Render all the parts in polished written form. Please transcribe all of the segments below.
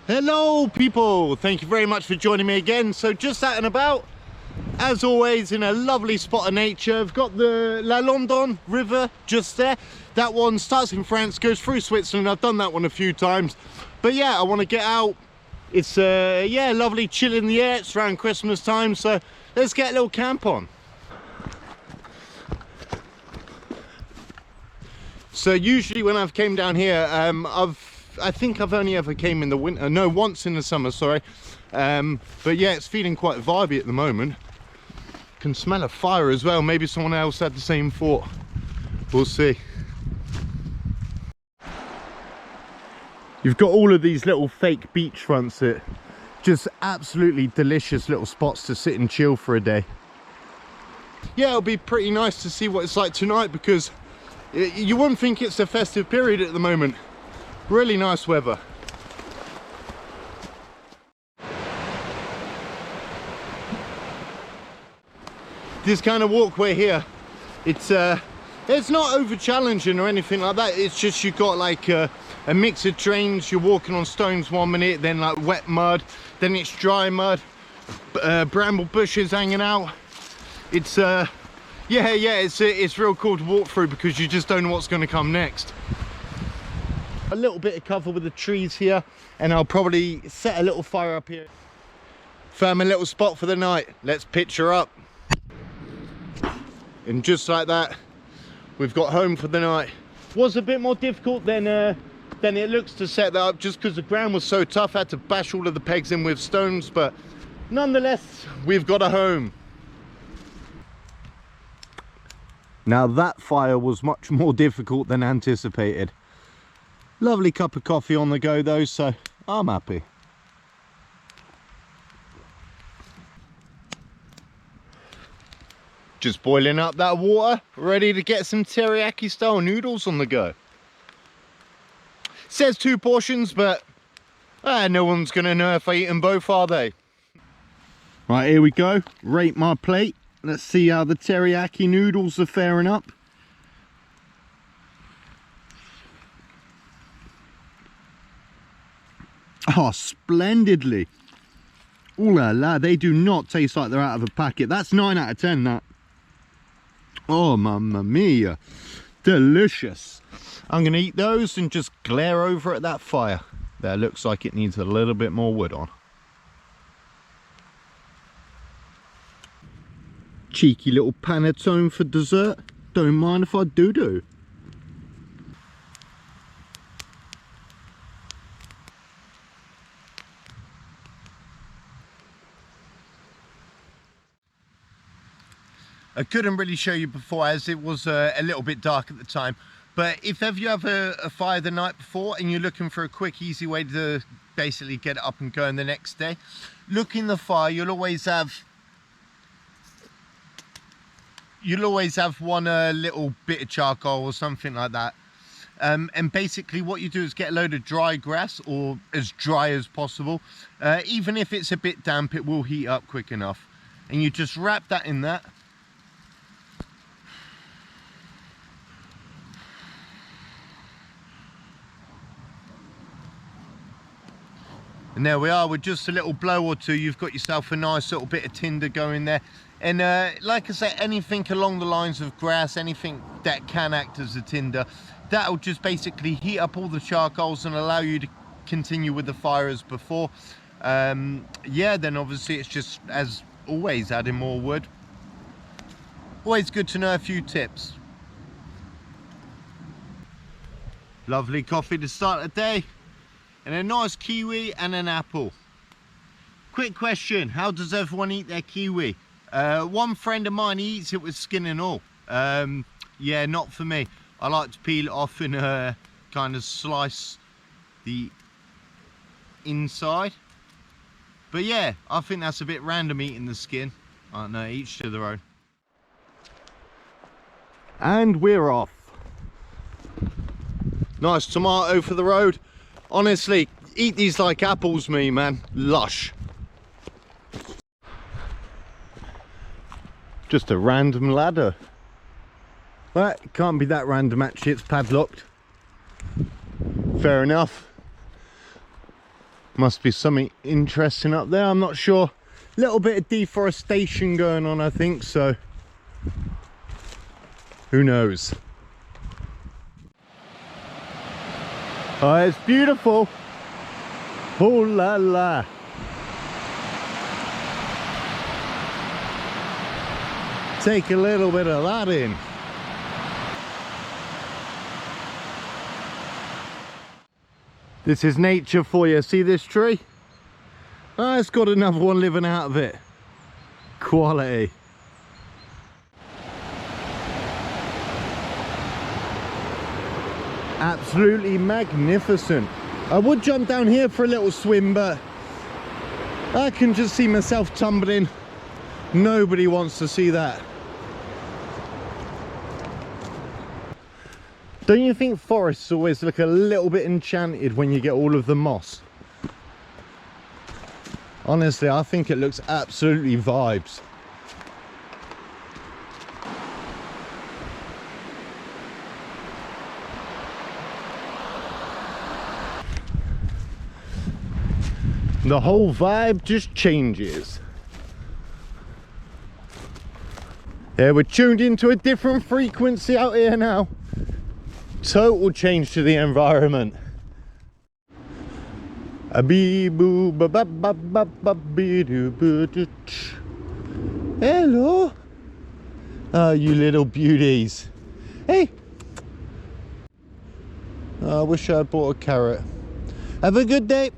Hello people, thank you very much for joining me again. So just out and about, as always, in a lovely spot of nature. I've got the La London River just there. That one starts in France, goes through Switzerland. I've done that one a few times, but yeah, I want to get out. It's yeah, lovely, chill in the air. It's around Christmas time, so let's get a little camp on. So usually when I've came down here, I think I've only ever came in the winter, no, once in the summer, sorry. But yeah, it's feeling quite vibey at the moment. Can smell a fire as well. Maybe someone else had the same thought. We'll see. You've got all of these little fake beachfronts that just absolutely delicious little spots to sit and chill for a day. Yeah, it'll be pretty nice to see what it's like tonight, because you wouldn't think it's a festive period at the moment. Really nice weather. This kind of walkway here, it's not over challenging or anything like that. It's just you've got like a mix of terrains. You're walking on stones 1 minute, then like wet mud, then it's dry mud, bramble bushes hanging out. It's it's real cool to walk through because you just don't know what's going to come next. A little bit of cover with the trees here, and I'll probably set a little fire up here. Found a little spot for the night. Let's pitch her up. And just like that, we've got home for the night. Was a bit more difficult than it looks to set that up, just because the ground was so tough. I had to bash all of the pegs in with stones, but nonetheless, we've got a home. Now that fire was much more difficult than anticipated. Lovely cup of coffee on the go though, so I'm happy. Just boiling up that water, ready to get some teriyaki style noodles on the go. Says 2 portions, but no one's gonna know if I eat them both, are they? Right, here we go. Rate my plate. Let's see how the teriyaki noodles are faring up. Oh, splendidly. Ooh la la, they do not taste like they're out of a packet. That's 9 out of 10, that. Oh, mamma mia. Delicious. I'm going to eat those and just glare over at that fire. That looks like it needs a little bit more wood on. Cheeky little panettone for dessert. Don't mind if I do. I couldn't really show you before as it was a little bit dark at the time, but if ever you have a fire the night before and you're looking for a quick, easy way to basically get it up and going the next day, look in the fire. You'll always have one little bit of charcoal or something like that, and basically what you do is get a load of dry grass, or as dry as possible. Even if it's a bit damp, it will heat up quick enough, and you just wrap that in that. And there we are, with just a little blow or two, you've got yourself a nice little bit of tinder going there. And like I say, anything along the lines of grass, anything that can act as a tinder, that'll just basically heat up all the charcoals and allow you to continue with the fire as before. Yeah, then obviously it's just, as always, adding more wood. Always good to know a few tips. Lovely coffee to start the day. And a nice kiwi and an apple. Quick question, how does everyone eat their kiwi? One friend of mine, he eats it with skin and all. Yeah, not for me. I like to peel it off and kind of slice the inside. But yeah, I think that's a bit random, eating the skin. I don't know, each to their own. And we're off. Nice tomato for the road. Honestly, eat these like apples, me man. Lush. Just a random ladder. Well, it can't be that random actually, it's padlocked. Fair enough. Must be something interesting up there, I'm not sure. Little bit of deforestation going on, I think, so who knows. Oh, it's beautiful. Oh la la. Take a little bit of that in. This is nature for you. See this tree? Oh, it's got another one living out of it. Quality. Absolutely magnificent. I would jump down here for a little swim, but I can just see myself tumbling. Nobody wants to see that. Don't you think forests always look a little bit enchanted when you get all of the moss? Honestly, I think it looks absolutely vibes. The whole vibe just changes. Yeah, we're tuned into a different frequency out here now. Total change to the environment. Hello. Oh, you little beauties. Hey. Oh, I wish I had bought a carrot. Have a good day.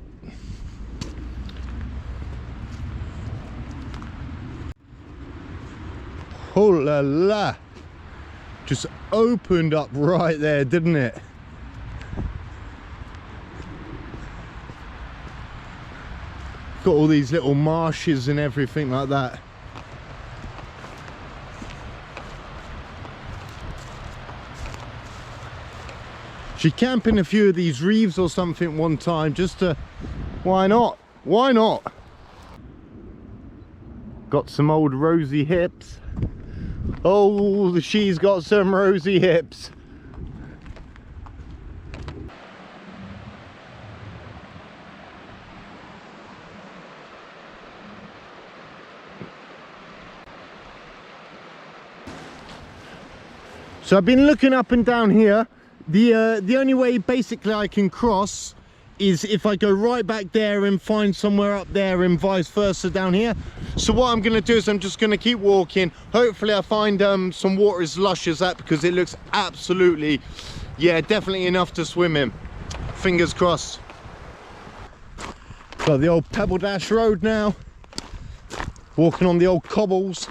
Oh la la. Just opened up right there, didn't it? Got all these little marshes and everything like that. Should camp in a few of these reefs or something one time, just to, why not? Why not? Got some old rosy hips. Oh, she's got some rosy hips. So I've been looking up and down here. The only way basically I can cross is if I go right back there and find somewhere up there and vice versa down here. So what I'm going to do is I'm just going to keep walking. Hopefully I find some water as lush as that, because it looks absolutely, yeah, definitely enough to swim in. Fingers crossed. Got the old Pebble Dash Road now. Walking on the old cobbles.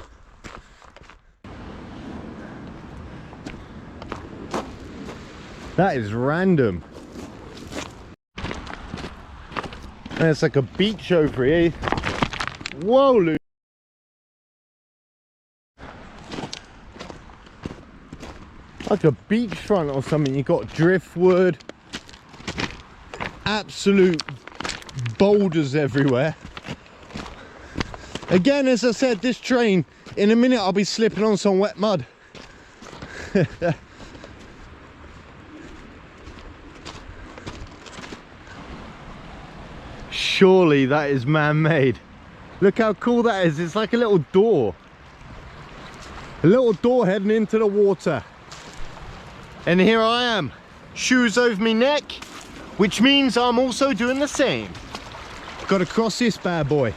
That is random. And it's like a beach over here. Whoa, Lou. Like a beachfront or something. You got driftwood. Absolute boulders everywhere. Again, as I said, this train, in a minute I'll be slipping on some wet mud. Surely that is man-made. Look how cool that is. It's like a little door. A little door heading into the water. And here I am, shoes over my neck, which means I'm also doing the same. Got to cross this bad boy.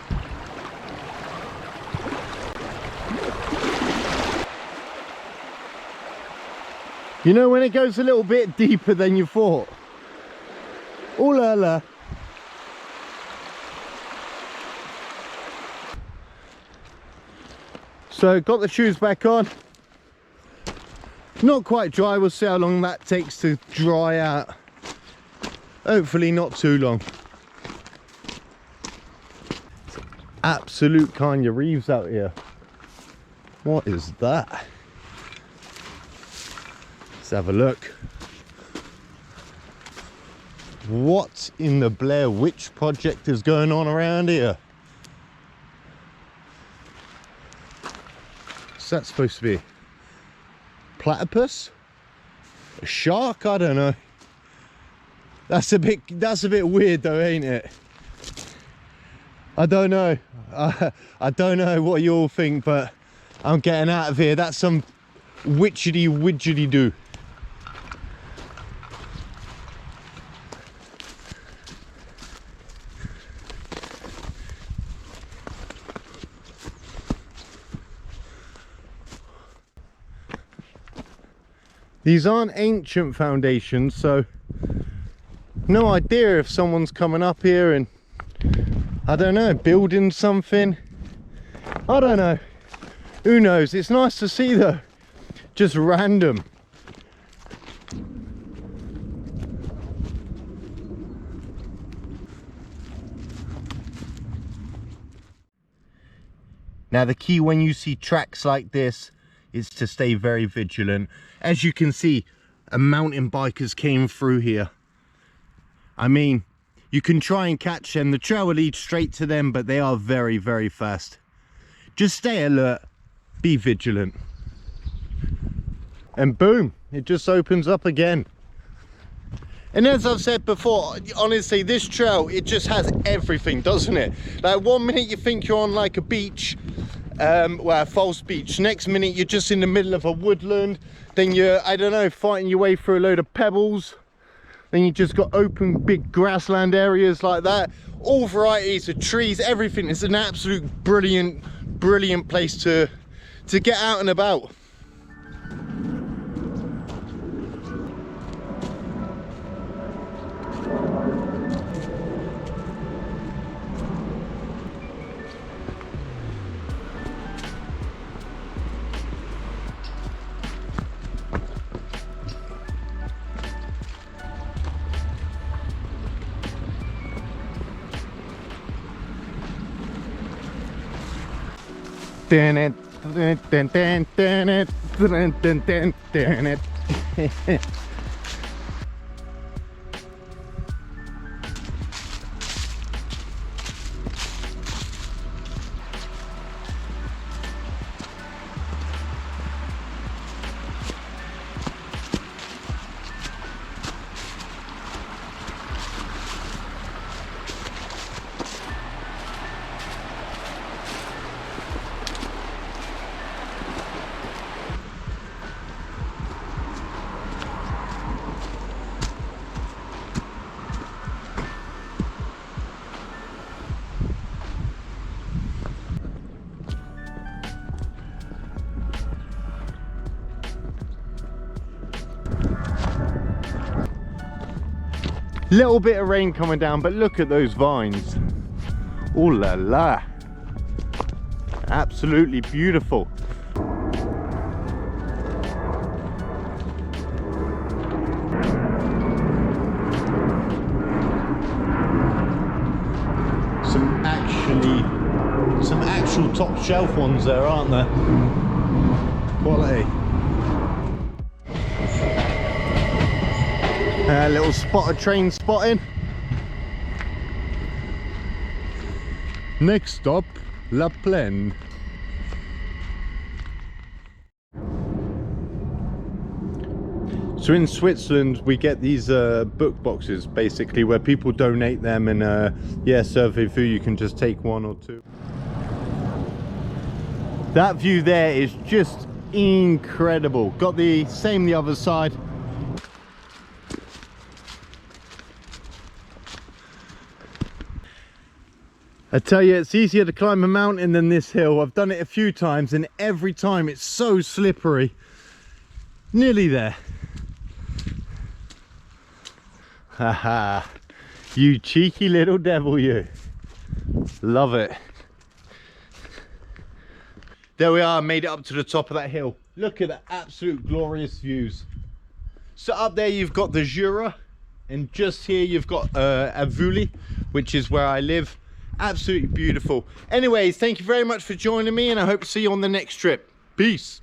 You know when it goes a little bit deeper than you thought? Oh la la. So got the shoes back on. Not quite dry, we'll see how long that takes to dry out. Hopefully not too long. Absolute kind of reefs out here. What is that? Let's have a look. What in the Blair Witch Project is going on around here? What's that supposed to be? Platypus? A shark? I don't know. That's a bit weird though, ain't it? I don't know. I don't know what you all think, but I'm getting out of here. That's some witchetty widgety do. These aren't ancient foundations, so no idea if someone's coming up here and, I don't know, building something. I don't know. Who knows? It's nice to see though. Just random. Now the key when you see tracks like this is to stay very vigilant. As you can see, a mountain bikers came through here. I mean, you can try and catch them. The trail will lead straight to them, but they are very, very fast. Just stay alert, be vigilant. And boom, it just opens up again. And as I've said before, honestly, this trail, it just has everything, doesn't it? Like 1 minute you think you're on like a beach, well, a false beach. Next minute you're just in the middle of a woodland. Then you're, I don't know, fighting your way through a load of pebbles. Then you just got open big grassland areas like that. All varieties of trees, everything. It's an absolute brilliant, brilliant place to get out and about. Some little bit of rain coming down, but look at those vines. Ooh la la. Absolutely beautiful. Some actual top shelf ones there, aren't there? Quality. A little spot of train spotting. Next stop, La Plaine. So in Switzerland we get these book boxes basically where people donate them, and yeah, survey food, you can just take 1 or 2. That view there is just incredible. Got the same the other side. I tell you, it's easier to climb a mountain than this hill. I've done it a few times and every time it's so slippery. Nearly there. Haha, you cheeky little devil, you. Love it. There we are, made it up to the top of that hill. Look at the absolute glorious views. So up there you've got the Jura, and just here you've got Avuli, which is where I live. Absolutely beautiful. Anyways, thank you very much for joining me, and I hope to see you on the next trip. Peace.